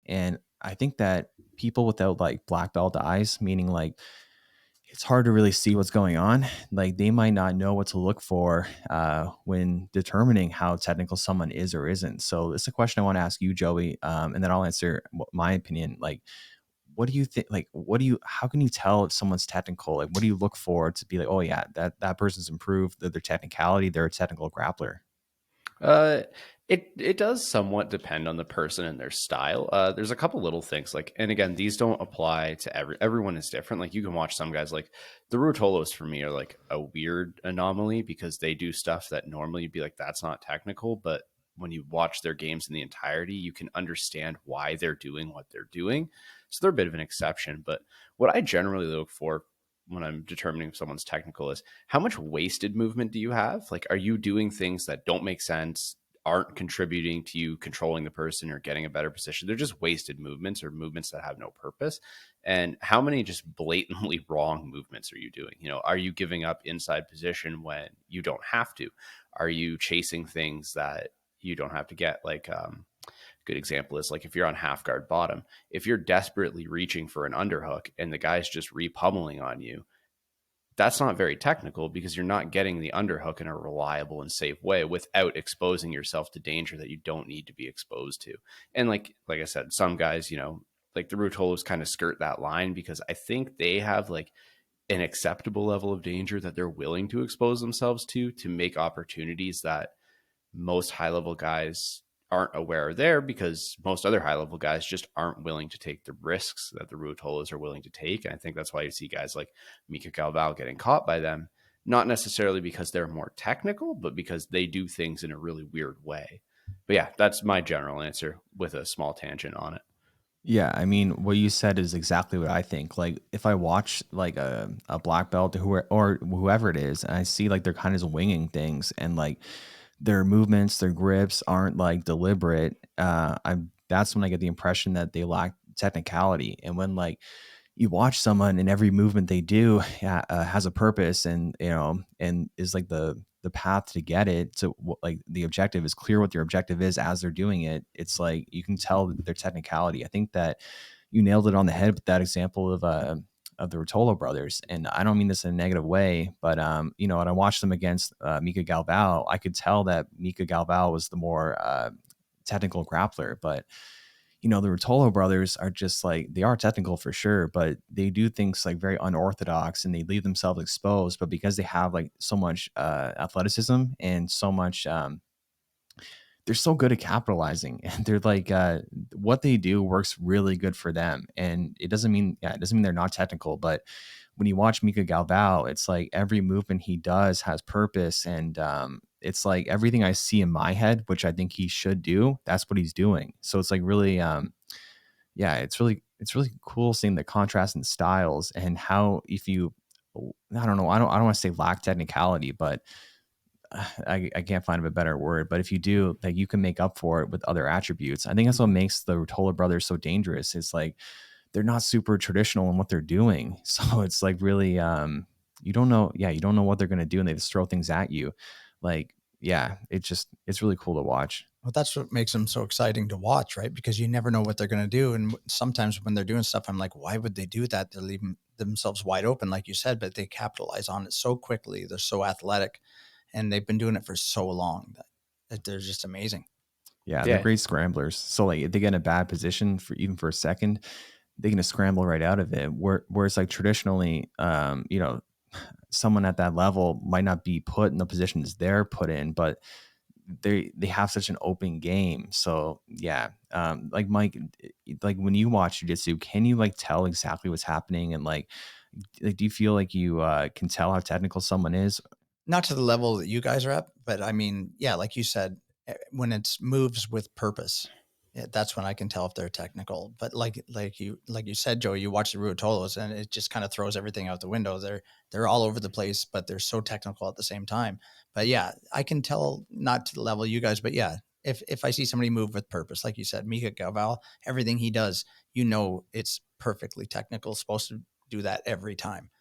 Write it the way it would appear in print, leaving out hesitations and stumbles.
And I think that people without like black belt eyes, meaning like it's hard to really see what's going on. Like they might not know what to look for when determining how technical someone is or isn't. So it's a question I want to ask you, Joey, and then I'll answer my opinion. Like, what do you think? Like, how can you tell if someone's technical? Like, what do you look for to be like, oh yeah, that person's improved their technicality, they're a technical grappler? Uh, it does somewhat depend on the person and their style. There's a couple little things like, and again, these don't apply to everyone is different. Like you can watch some guys like the Ruotolos for me are like a weird anomaly because they do stuff that normally you'd be like, that's not technical. But when you watch their games in the entirety, you can understand why they're doing what they're doing. So they're a bit of an exception. But what I generally look for when I'm determining if someone's technical is how much wasted movement do you have? Like, are you doing things that don't make sense, aren't contributing to you controlling the person or getting a better position? They're just wasted movements or movements that have no purpose. And how many just blatantly wrong movements are you doing? You know, are you giving up inside position when you don't have to? Are you chasing things that you don't have to get? Like, good example is like if you're on half guard bottom, if you're desperately reaching for an underhook and the guy's just repummeling on you, that's not very technical because you're not getting the underhook in a reliable and safe way without exposing yourself to danger that you don't need to be exposed to. And like I said, some guys, you know, like the Rutolos kind of skirt that line because I think they have like an acceptable level of danger that they're willing to expose themselves to make opportunities that most high level guys aren't aware are there because most other high level guys just aren't willing to take the risks that the Ruotolos are willing to take. And I think that's why you see guys like Mika Galval getting caught by them, not necessarily because they're more technical, but because they do things in a really weird way. But yeah, that's my general answer with a small tangent on it. Yeah, I mean, what you said is exactly what I think. Like, if I watch like a black belt or whoever it is, and I see like they're kind of just winging things, and like their movements, their grips aren't like deliberate. I That's when I get the impression that they lack technicality. And when like you watch someone and every movement they do has a purpose, and and is like the path to get it, so like the objective is clear what their objective is as they're doing it, it's like you can tell their technicality. I think that you nailed it on the head with that example of the Rotolo brothers. And I don't mean this in a negative way, but when I watched them against Mika Galval, I could tell that Mika Galval was the more technical grappler. But the Rotolo brothers are just like, they are technical for sure, but they do things like very unorthodox and they leave themselves exposed. But because they have like so much athleticism and so much, they're so good at capitalizing, and they're like, what they do works really good for them. And it doesn't mean they're not technical, but when you watch Mika Galvao, it's like every movement he does has purpose. And it's like everything I see in my head, which I think he should do, that's what he's doing. So it's like really, yeah, it's really cool seeing the contrast in styles and how, if you, I don't know, I don't want to say lack technicality, but I can't find a better word. But if you do, like, you can make up for it with other attributes. I think that's what makes the Rutola brothers so dangerous. It's like they're not super traditional in what they're doing. So it's like really, you don't know. Yeah, you don't know what they're gonna do, and they just throw things at you. Like, yeah, it's really cool to watch. Well, that's what makes them so exciting to watch, right? Because you never know what they're going to do. And sometimes when they're doing stuff, I'm like, why would they do that? They're leaving themselves wide open, like you said, but they capitalize on it so quickly. They're so athletic and they've been doing it for so long that they're just amazing. Yeah, they're Yeah. great scramblers. So like if they get in a bad position for even for a second, they're gonna scramble right out of it. Whereas like traditionally, someone at that level might not be put in the positions they're put in, but they have such an open game. So yeah, like Mike, like when you watch jiu-jitsu, can you like tell exactly what's happening? And like do you feel like you can tell how technical someone is? Not to the level that you guys are at, but I mean, yeah, like you said, when it's moves with purpose, that's when I can tell if they're technical. But like you said, Joe, you watch the Ruotolos and it just kind of throws everything out the window. They're all over the place, but they're so technical at the same time. But yeah, I can tell, not to the level you guys, but yeah, if I see somebody move with purpose, like you said, Mika Galval, everything he does, it's perfectly technical, supposed to do that every time.